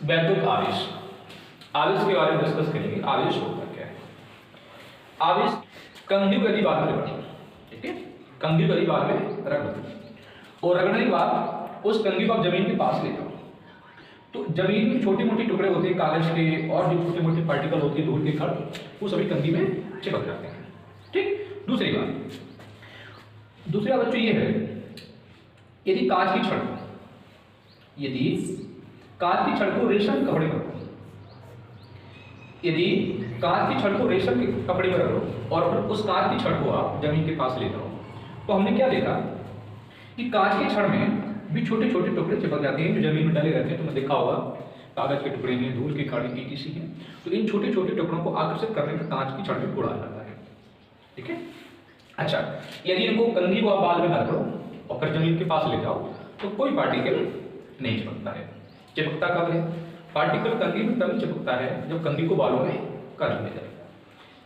वैद्युत आवेश, आवेश के बारे में डिस्कस करेंगे। आवेश होता क्या है? आवेश कंघी को यदि बार में रगड़ो, ठीक है, कंघी को यदि बार में रगड़ दो और रगड़ने के बाद उस कंघी को आप जमीन के पास ले जाओ, तो जमीन में छोटे मोटे टुकड़े होते हैं कागज के और जो छोटे मोटे पार्टिकल होते हैं धूल के कण, वो सभी कंघी में चिपक जाते हैं। ठीक। दूसरी बात जो ये है, यदि कांच की छड़ को रेशम कपड़े में रखो, यदि कांच की छड़ को रेशम के कपड़े में रखो और फिर उस कांच की छड़ को आप जमीन के पास ले जाओ, तो हमने क्या देखा कि कांच की छड़ में भी छोटे छोटे टुकड़े चिपक जाते हैं जो जमीन में डाले रहते हैं। तुमने देखा होगा कागज के टुकड़े हैं, धूल के कण ETC हैं, तो इन छोटे छोटे टुकड़ों को आकर्षित करने पर कांच की छड़ में गुड़ आ जाता है। ठीक है। अच्छा, यदि इनको कंघी को आप बाल में रख लो और फिर जमीन के पास ले जाओ, तो कोई पार्टिकल नहीं चिपकता है। चिपकता कब है? पार्टिकल कंघी में तभी चिपकता है जब कंघी को बालों में कर लिया जाए।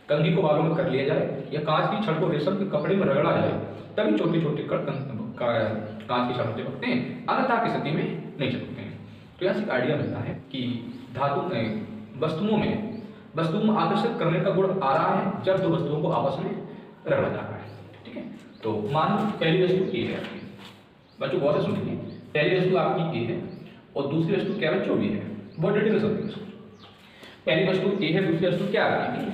कंघी को बालों में कर लिया जाए या कांच की छड़ को रेशम के कपड़े में रगड़ा जाए, तभी छोटे छोटे कण कांच की छड़ में चिपकते हैं, अन्यथा की स्थिति में नहीं चिपकते हैं। तो यहाँ से एक आइडिया मिलता है कि वस्तुओं में आकर्षित करने का गुण आ रहा है जब दो वस्तुओं को आपस में रगड़ा जा रहा है। ठीक है। तो मान लो पहली वस्तु ए है आपकी, बच्चों बहुत सुनिए, पहली वस्तु आपकी ए है और दूसरी वस्तु क्या बच्चों बी है, बहुत डिटेल में समझिए। पहली वस्तु ए है, दूसरी वस्तु क्या है बी है।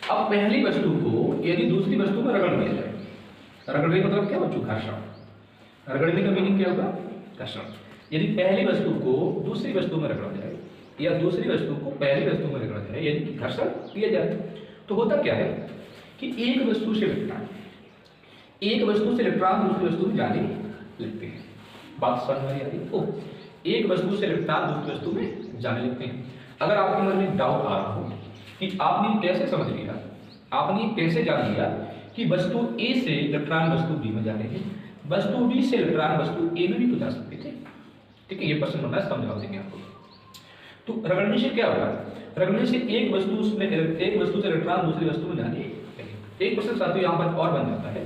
अब पहली वस्तु को यदि दूसरी वस्तु में रगड़ दिया जाए, रगड़ने का मतलब क्या बच्चों? घर्षण। रगड़ने का मीनिंग क्या होगा? घर्षण। यदि पहली वस्तु को दूसरी वस्तु में रगड़ा जाए या दूसरी वस्तु को पहली वस्तु में रगड़ा जाए, यानी घर्षण किया जाए, तो होता क्या है कि एक वस्तु से इलेक्ट्रॉन दूसरी वस्तु में जाने लगते हैं। बात समझ में आ रही है? एक वस्तु से इलेक्ट्रॉन दूसरी वस्तु में जाने लगते हैं। अगर आपके मन में डाउट आ रहा हो कि आपने कैसे समझ लिया, आपने कैसे जान लिया कि वस्तु ए से इलेक्ट्रॉन वस्तु बी में जा रहे हैं, वस्तु बी से इलेक्ट्रॉन वस्तु ए में भी तो जा सकते थे। ठीक है, ये प्रश्न बनना है, समझा देंगे आपको। तो रगड़ने से क्या होगा? रगड़ने से एक वस्तु से इलेक्ट्रॉन दूसरी वस्तु में जाने लगेंगे। एक प्रश्न साथियों यहाँ पर और बन जाता है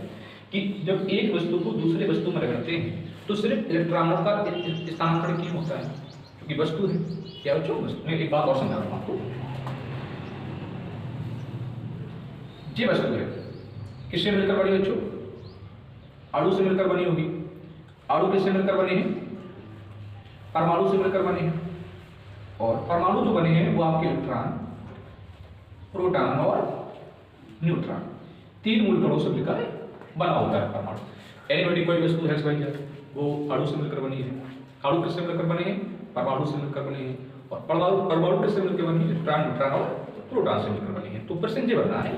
कि जब एक वस्तु को दूसरी वस्तु में रगड़ते हैं तो सिर्फ इलेक्ट्रॉनों का स्थानांतरण क्यों होता है? क्योंकि वस्तु है। क्या बच्चों? वस्तु। मैं एक बात और समझा रहा हूँ आपको। ये वस्तु है, किससे मिलकर बनी बच्चों? अणु से मिलकर बनी होगी। अणु किससे मिलकर बने हैं? परमाणु से मिलकर बने हैं। और परमाणु जो बने हैं वो आपके इलेक्ट्रॉन, प्रोटॉन और न्यूट्रॉन, तीन मूल कणों से मिलकर बना होता है परमाणु। एनीबॉडी कोई वस्तु है वो अणु से मिलकर बनी है। अणु किससे मिलकर बने हैं? परमाणु से मिलकर बने हैं। और परमाणु किससे मिलकर बनी है? इलेक्ट्रॉन, न्यूट्रॉन और प्रोटॉन से मिलकर बनी है। तो प्रश्न ये बनना है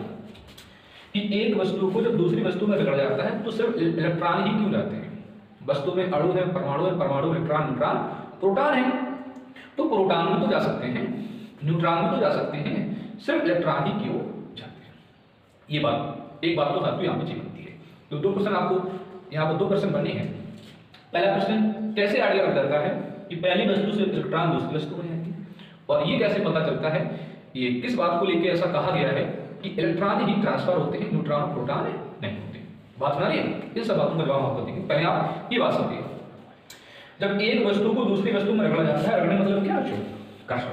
कि एक वस्तु को जब दूसरी वस्तु में रगड़ा जाता है तो सिर्फ इलेक्ट्रॉन ही क्यों जाते हैं? वस्तु में अणु है, परमाणु है, परमाणु इलेक्ट्रॉन, न्यूट्रॉन, प्रोटॉन है, तो प्रोटॉन में तो जा सकते हैं, न्यूट्रॉन में तो जा सकते हैं, सिर्फ इलेक्ट्रॉन ही क्यों जाते हैं? ये बात, एक बात तो साथियों यहाँ पे चेक बनती है। तो दो प्रश्न आपको यहाँ पर दो प्रश्न बने हैं। पहला प्रश्न कैसे आइडिया लग जाता है कि पहली वस्तु से इलेक्ट्रॉन दूसरी वस्तु में जाती है, और ये कैसे पता चलता है, ये किस बात को लेकर ऐसा कहा गया है कि इलेक्ट्रॉन ही ट्रांसफर होते हैं, न्यूट्रॉन प्रोटॉन नहीं होते? बात सुना रही है? इन सब बातों का जवाब आपको देंगे। पहले आप ये बात समझिए, जब एक वस्तु को दूसरी वस्तु में रगड़ा जाता है, रगड़ने मतलब क्या है? घर्षण।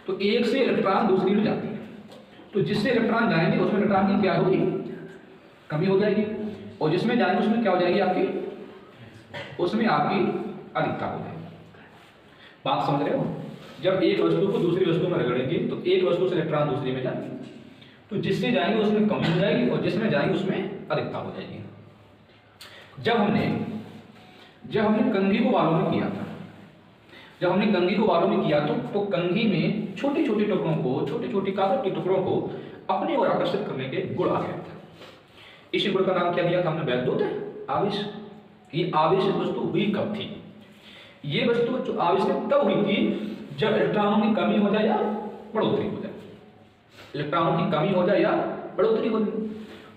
तो एक से इलेक्ट्रॉन दूसरी में जाती है, तो जिससे इलेक्ट्रॉन जाएंगे उसमें इलेक्ट्रॉन की क्या होगी? कमी हो जाएगी, और जिसमें जाएंगे उसमें क्या हो जाएगी आपकी? उसमें आपकी अधिकता हो जाएगी। बात समझ रहे हो? जब एक वस्तु को दूसरी वस्तु में रगड़ेंगे तो एक वस्तु से इलेक्ट्रॉन दूसरी में जाएंगे, तो जिससे जाएंगे उसमें कमी हो जाएगी और जिसमें जाएंगे उसमें अधिकता हो जाएगी। जब हमने कंघी को बालों में किया था, तो कंघी में छोटे छोटे टुकड़ों को, छोटे छोटे कागज के टुकड़ों को अपने ओर आकर्षित करने के गुण आ गया था। इसी गुण का नाम क्या दिया था हमने? वैद्युत आवेश। ये आवेश वस्तु हुई कब थी? ये वस्तु जो आवेश तब हुई थी जब इलेक्ट्रॉनों की कमी हो जाए या बढ़ोतरी हो जाए। इलेक्ट्रॉनों की कमी हो जाए या बढ़ोतरी हो जाए।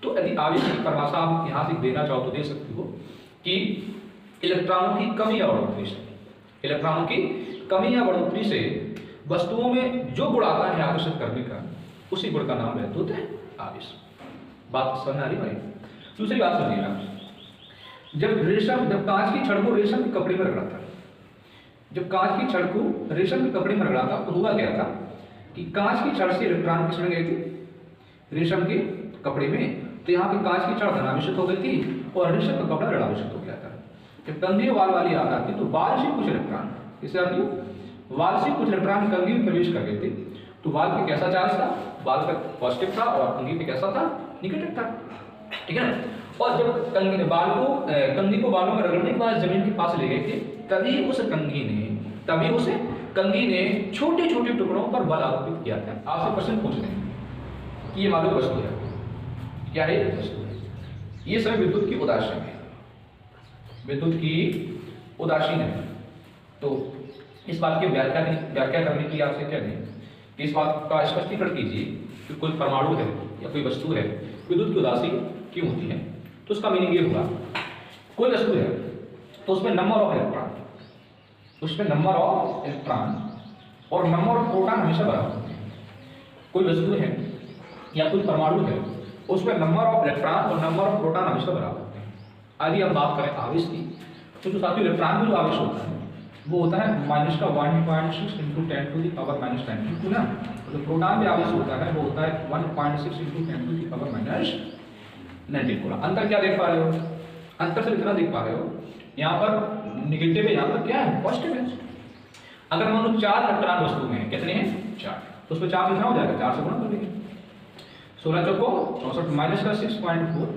तो यदि आवेश की परिभाषा आप यहां से देना चाहो तो दे सकते हो कि इलेक्ट्रॉनों की कमी या बढ़ोतरी से वस्तुओं में जो गुण आता है आकर्षित करने का, उसी गुण का नाम वैद्युत आवेश। बात समझ आ रही भाई? दूसरी बात समझिएगा, जब कांच की छड़ को रेशम के कपड़े में रगड़ता है, जब कांच की छड़ को रेशम के कपड़े में रगड़ा था तो हुआ क्या था कि कांच की छड़ से इलेक्ट्रॉन किसमें गए थे, रेशम के कपड़े में। तो यहाँ पे कांच की छड़ धनावेशित हो गई थी और रेशम का कपड़ा ऋणावेशित हो गया था। जब कंघी वाल वाली आग आती तो वाल से कुछ इलेक्ट्रॉन, किससे आती है, वाल से कुछ इलेक्ट्रॉन कंघी में प्रवेश कर गए थे। तो वाल पे कैसा चार्ज था, वाल पे पॉजिटिव था और कंघी पे कैसा था, नेगेटिव था, ठीक है ना। और जब कंघी को बालों में रगड़ने के बाद जमीन के पास ले गए थे, तभी उस कंघी ने छोटे छोटे टुकड़ों पर बल आरोपित किया था। आपसे प्रश्न पूछते हैं कि ये मालूम वस्तु है, क्या है वस्तु है, ये सब विद्युत की उदासीन है, विद्युत की उदासीन है। तो इस बात की व्याख्या करने की आपसे क्या दें कि इस बात का स्पष्टीकरण कीजिए कि कोई परमाणु है या कोई वस्तु है विद्युत की उदासीन क्यों होती है। तो उसका मीनिंग ये होगा, कोई वस्तु है तो उसमें नंबर ऑफ इलेक्ट्रॉन, और नंबर ऑफ प्रोटॉन हमेशा बराबर होते हैं। कोई वस्तु है या कोई परमाणु है उसमें नंबर ऑफ इलेक्ट्रॉन और नंबर ऑफ प्रोटॉन हमेशा बराबर होते हैं। यदि हम बात करें आवेश की, तो जो साथियों इलेक्ट्रॉन में जो आवेश होता है वो होता है माइनस का 1.6 into 10 to the power minus 19 ना। तो प्रोटॉन में आवेश होता है वो होता है 1.6 into 10 to the power minus 19। अंतर क्या देख पा रहे हो, अंतर से इतना देख पा रहे हो, यहाँ पर निगेटिव है, यहाँ पर क्या है, पॉजिटिव है। अगर मान लो 4 इलेक्ट्रॉन वस्तु में कितने हैं, 4, तो उसमें 4 कितना हो जाएगा, 4 से गुणा कर देंगे। 16 चौको 64 माइनस का 6.4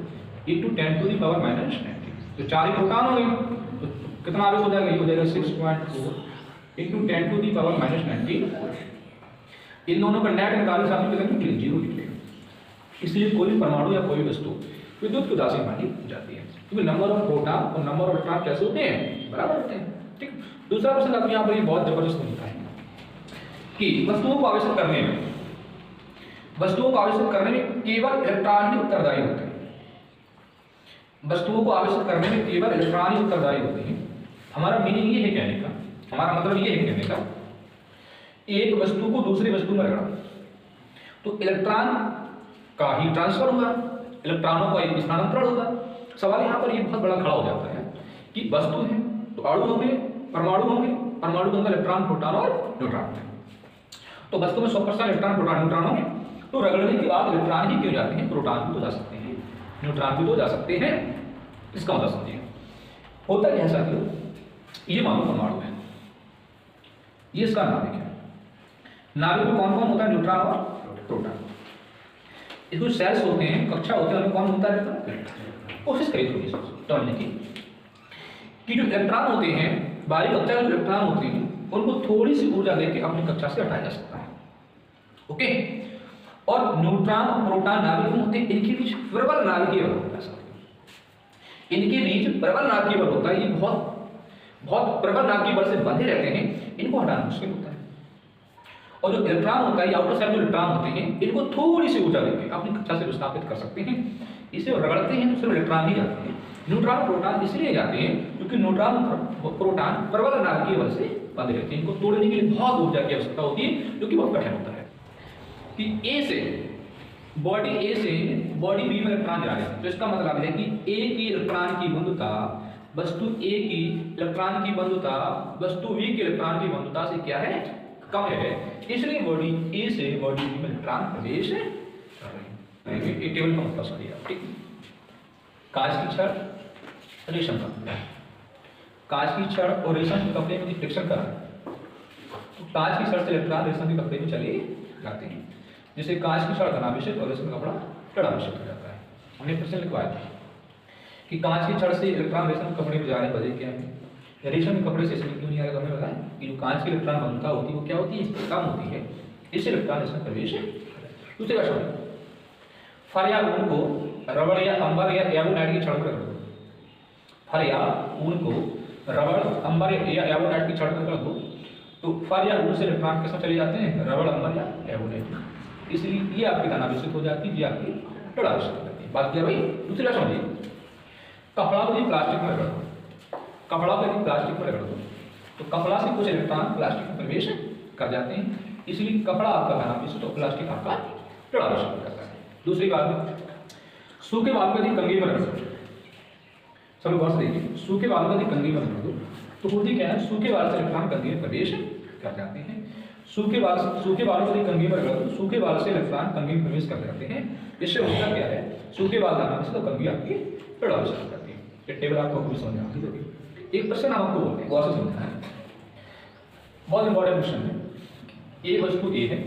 into 10 to the power minus 19। तो 4 ही प्रोटॉन हो गए, तो कितना आवेश हो जाएगा, ये हो जाएगा 6.4 into 10 to the power minus 19। इन दोनों का नेट निकालने से आपको कितना निकलेगा, 0 निकलेगा। इसलिए कोई परमाणु या कोई वस्तु विद्युत की उदासीन मानी जाती है, क्योंकि नंबर ऑफ प्रोटॉन और नंबर ऑफ इलेक्ट्रॉन कैसे होते हैं, बराबर होते हैं। ठीक, दूसरा प्रश्न आपको यहाँ पर ये बहुत जबरदस्त मिलता है कि वस्तुओं को आवेशित करने में केवल इलेक्ट्रॉन ही उत्तरदायी होते हैं। वस्तुओं को आवेशित करने में केवल इलेक्ट्रॉन ही उत्तरदायी होते हैं। हमारा मीनिंग ये है कहने का, हमारा मतलब ये है कहने का, एक वस्तु को दूसरी वस्तु में रगड़ा तो इलेक्ट्रॉन का ही ट्रांसफर होगा, इलेक्ट्रॉनों का एक स्थानांतरण होगा। सवाल यहाँ पर ये बहुत बड़ा खड़ा हो जाता है कि वस्तु है तो अणु होंगे, परमाणु होंगे, परमाणु के अंदर इलेक्ट्रॉन, प्रोटॉन और न्यूट्रॉन है। तो वस्तु में 100% इलेक्ट्रॉन, प्रोटॉन, न्यूट्रॉन होंगे। तो रगड़ने के बाद इलेक्ट्रॉन ही क्यों जाते हैं, प्रोटॉन भी तो जा सकते हैं, न्यूट्रॉन भी तो जा सकते हैं। इसका मतलब समझिए, होता क्या है साथियों, ये मानो परमाणु है, ये इसका नाभिक है। नाभिक में कौन कौन होता है, न्यूट्रॉन और प्रोटॉन। इसको सेल्स होते हैं, कक्षा होते हैं, उनमें कौन होता रहता है। कोशिश करिए थोड़ी समझने की कि जो इलेक्ट्रॉन होते हैं, बाहरी कक्षा के जो इलेक्ट्रॉन होते हैं उनको थोड़ी सी ऊर्जा देके अपनी कक्षा से हटाया जा सकता है, ओके। और न्यूट्रॉन और प्रोटॉन नाभिक होते हैं, इनके बीच प्रबल नाभिकीय बल होता है, इनके बीच प्रबल नाभिकीय बल होता है। ये बहुत प्रबल नाभिकीय बल से बंधे रहते हैं, इनको हटाना मुश्किल होता है। और जो इलेक्ट्रॉन होता है, आउटर साइड जो इलेक्ट्रॉन होते हैं, इनको थोड़ी सी ऊर्जा देके अपनी कक्षा से विस्थापित कर सकते हैं। इसे रगड़ते हैं तो सिर्फ इलेक्ट्रॉन ही जाते हैं। न्यूट्रॉन प्रोटॉन इसलिए जाते हैं क्योंकि न्यूट्रॉन प्रोटॉन प्रबल नाभिकीय बल से बंधे रहते हैं, इनको तोड़ने के लिए बहुत ऊर्जा की आवश्यकता होती है, जो कि बहुत कठिन होता है। कि बॉडी ए से बॉडी बी में इलेक्ट्रॉन जा रहे हैं, तो इसका मतलब है कि ए की इलेक्ट्रॉन की बंधुता वस्तु ए की इलेक्ट्रॉन की बंधुता वस्तु बी के इलेक्ट्रॉन की बंधुता से क्या है, कम है। इसलिए बॉडी ए से बॉडी बी में इलेक्ट्रॉन प्रवेश कर रहे हैं। ये टेबल का मतलब सही है, ठीक। कांच की छड़, रेशम का कपड़ा, कांच की छड़ और रेशम के कपड़े में फ्रिक्शन करा तो कांच की छड़ से इलेक्ट्रॉन रेशम के कपड़े में चले जाते हैं, जिससे कांच की छड़ धनावेशित और रेशम का कपड़ा ऋणावेशित हो जाता है। हमने प्रश्न लिखवाया था कि कांच की छड़ से इलेक्ट्रॉन रेशम के कपड़े में जाने की वजह क्या है, या रेशम के कपड़े से इसमें क्यों नहीं आ रहा। हमें बताया कि जो कांच की इलेक्ट्रॉन बंधुता होती है वो क्या होती है, इससे कम होती है, इससे इलेक्ट्रॉन इसमें प्रवेश। दूसरे का शब्द, फर या ऊन को रबड़ या अंबर या एवोनाइट की छड़ पर रगड़ दो। फर या ऊन को रबड़, अंबर या एवोनाइट की छड़ पर रगड़ दो तो फर या ऊन से इलेक्ट्रॉन किसमें चले जाते हैं, रबड़, अंबर या एवोनाइट। इसलिए ये आपकी धनावेशित हो जाती है, ये आपकी ऋणावेशित हो जाती है। बात क्या भाई। दूसरी बात समझिए, कपड़ा को प्लास्टिक में रगड़ दो, कपड़ा को यदि प्लास्टिक में रगड़ दो तो कपड़ा से कुछ इलेक्ट्रॉन प्लास्टिक में प्रवेश कर जाते हैं, इसलिए कपड़ा आपका धनावेशित और प्लास्टिक आपका ऋणावेशित हो जाता है। दूसरी बात, सूखे बाल को यदि कंघी में रगड़ दो, सब गौर से देखिए, सूखे बाल को यदि कंघी में रगड़ दो तो होती क्या है, सूखे बाल से इलेक्ट्रॉन कंघी में प्रवेश कर जाते हैं। सूखे बालों को कंघी पर रखो तो सूखे बाल से इलेक्ट्रॉन कंघी में प्रवेश कर जाते हैं। इससे होता क्या है, सूखे बाल धनावेश से तो कंघी आपकी ऋणावेश कर जाती है। ये टेबल आपको पूरी समझ आती होगी। एक प्रश्न आपको बोलते हैं, गौर से समझना है, बहुत इंपॉर्टेंट क्वेश्चन है। एक वस्तु ए है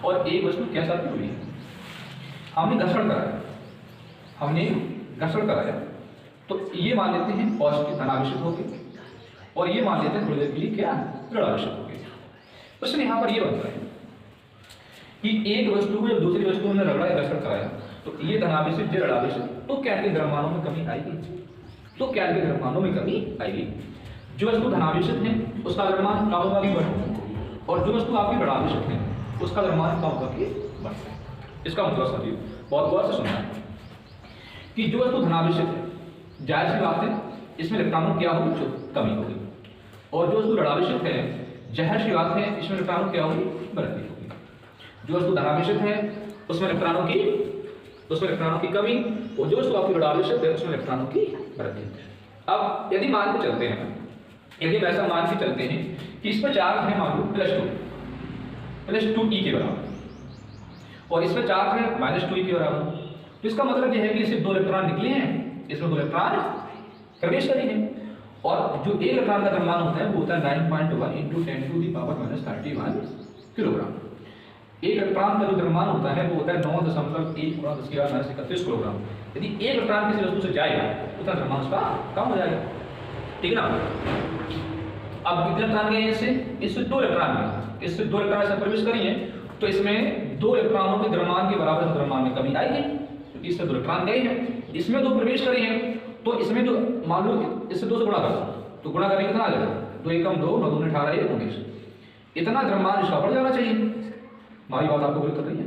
और एक वस्तु क्या साथ जुड़ी है। हमने घर्षण कराया तो ये मान लेते हैं पॉजिटिव धनावेशित हो गए और ये मान लेते हैं थोड़ी देर के लिए क्या ऋणावेशित हो गए। प्रश्न यहाँ पर ये बनता है कि एक वस्तु को जब दूसरी वस्तु में रगड़ा घर्षण कराया तो ये धनावेशित ये ऋणावेशित, तो क्या के द्रव्यमानों में कमी आएगी, तो क्या के द्रव्यमानों में कमी आएगी। जो वस्तु धनावेशित है उसका द्रव्यमान कम होगा कि बढ़, और जो वस्तु आपकी ऋणावेशित है उसका द्रव्यमान कम होगा कि बढ़। इसका मतलब समझिए, बहुत गौर से सुनना है कि जो वस्तु धनावेशित है जाहिर सी बात है इसमें इलेक्ट्रॉनों क्या होगी, जो कमी होगी, और जो वस्तु ऋणावेशित है जाहिर सी बात है इसमें इलेक्ट्रॉनों क्या होगी, वृद्धि होगी। जो वस्तु धनावेशित है उसमें इलेक्ट्रॉनों की कमी, और जो वस्तु आपकी ऋणावेशित है उसमें इलेक्ट्रॉनों की वृद्धि। अब यदि मान के चलते हैं, यदि हम ऐसा मान के चलते हैं कि इस पर चार्ज है मान लो +2 e के बराबर और इसमें चार्ज है -2 e के बराबर, तो इसका मतलब यह है कि इससे 2 इलेक्ट्रॉन निकले हैं, इसमें 2 इलेक्ट्रॉन प्रवेश करे हैं, और जो एक इलेक्ट्रॉन का द्रव्यमान होता है वो होता है 9.1 × 10⁻³ किलोग्राम। एक इलेक्ट्रॉन का जो द्रव्यमान होता है वो होता है 9.1 × 10⁻³ किलोग्राम। यदि एक इलेक्ट्रॉन किसी वस्तु से जाएगा तो उसका द्रव्यमान उसका कम हो जाएगा, ठीक है ना। अब कितने इलेक्ट्रॉन गए इससे 2 इलेक्ट्रॉन गए, इससे 2 इलेक्ट्रॉन ऐसा प्रवेश करिए तो इसमें 2 इलेक्ट्रॉनों के द्रव्यमान के बराबर द्रव्यमान में कमी आएगी, क्योंकि इससे 2 इलेक्ट्रॉन गए हैं, इसमें 2 प्रवेश करे हैं, तो इसमें जो मान लो इससे 2 से गुणा करो तो गुणा करने कितना आ जाएगा, 2 × 2 9 दूनी 18 1 19, इतना द्रव्यमान इसका बढ़ जाना चाहिए। हमारी बात आपको पूरी कर रही है,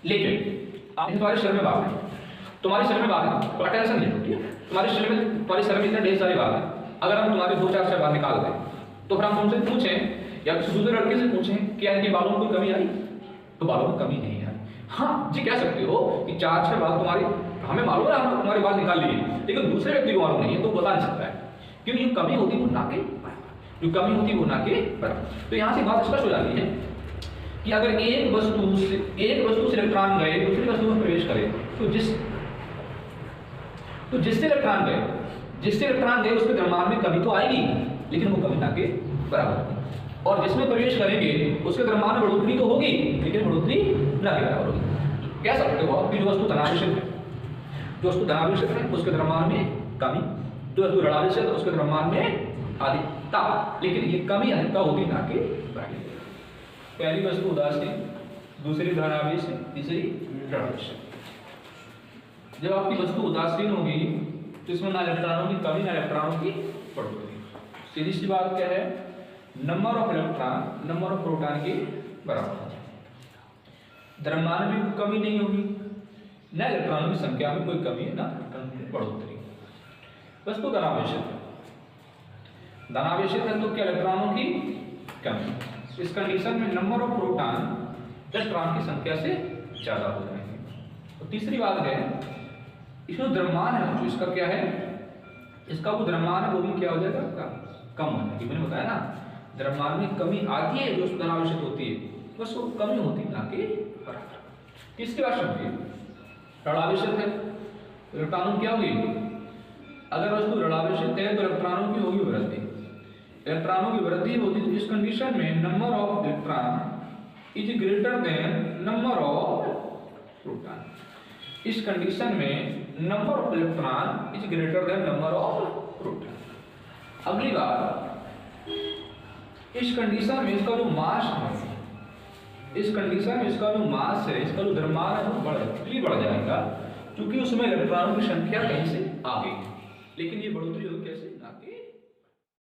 लेकिन आप तुम्हारे शरीर में बात है, तुम्हारे शरीर में बात है तो टेंशन नहीं होती है, तुम्हारे शरीर में इतने ढेर सारी बात है। अगर हम तुम्हारे 2-4 से बात निकाल दें तो फिर हम तुमसे पूछें या किसी दूसरे लड़के से पूछें कि इनके बालों में कोई कमी आई, तो बालों में कमी नहीं आई। हाँ जी, कह सकते हो कि 4-6 बाल तुम्हारी हमें मालूम है, हम तुम्हारे बाल निकाल लिए, लेकिन दूसरे व्यक्ति को मालूम नहीं है तो बता नहीं सकता है, क्योंकि जो कमी होती है वो ना के बराबर, जो कमी होती है वो ना के बराबर। तो यहाँ से बात स्पष्ट हो जाती है कि अगर एक वस्तु से इलेक्ट्रॉन गए दूसरी वस्तु में प्रवेश करे तो जिससे इलेक्ट्रॉन गए उसके द्रव्यमान में कमी तो आएगी, लेकिन वो कमी ना के बराबर होगी, और जिसमें प्रवेश करेंगे उसके द्रव्यमान में बढ़ोतरी तो होगी, लेकिन बढ़ोतरी ना के बराबर होगी। कह सकते हो कि जो वस्तु धनावेशित है उसके द्रव्यमान में कमी, जो वस्तु ऋणावेशित है उसके द्रव्यमान में अधिकता, लेकिन ये कमी अधिकता होगी ना के बराबर। पहली वस्तु उदासीन, दूसरी धनावेशित, तीसरी ऋणावेशित। जब आपकी वस्तु उदासीन होगी तो इसमें ना इलेक्ट्रॉनों की कमी ना इलेक्ट्रॉनों की बढ़ोतरी। सीधी सी बात क्या है, number of electron number of proton के बराबर है, द्रव्यमान में कोई कमी नहीं होगी, न इलेक्ट्रॉनों की संख्या में कोई कमी ना बढ़ोतरी। वस्तु धनावेशित है तो क्या इलेक्ट्रॉनों की कमी, इस कंडीशन में नंबर ऑफ प्रोटॉन इलेक्ट्रॉन की संख्या से ज्यादा हो जाएंगे। और तीसरी बात है इसमें द्रव्यमान है जो इसका क्या है, इसका वो द्रव्यमान है वो भी क्या हो जाएगा आपका कम होने की। मैंने बताया ना द्रव्यमान में कमी आती है जो धनावेशित होती है, बस वो कमी होती है ना कि बराबर। इसके बाद समझिए ऋणावेशित है तो इलेक्ट्रॉनों क्या होगी, अगर वस्तु ऋणावेशित है तो इलेक्ट्रॉनों की होगी वृद्धि, इलेक्ट्रॉनों की वृद्धि होती तो इस कंडीशन में number of electron is greater than number of proton. इस कंडीशन में number of electron is greater than number of proton. अगली बात, इस कंडीशन में इसका जो मास है, इस कंडीशन में इसका जो मास है, इसका जो द्रव्यमान है वो बढ़ जाएगा, क्योंकि उसमें इलेक्ट्रॉनों की संख्या कहीं से आ गई, लेकिन ये बढ़ोतरी कैसे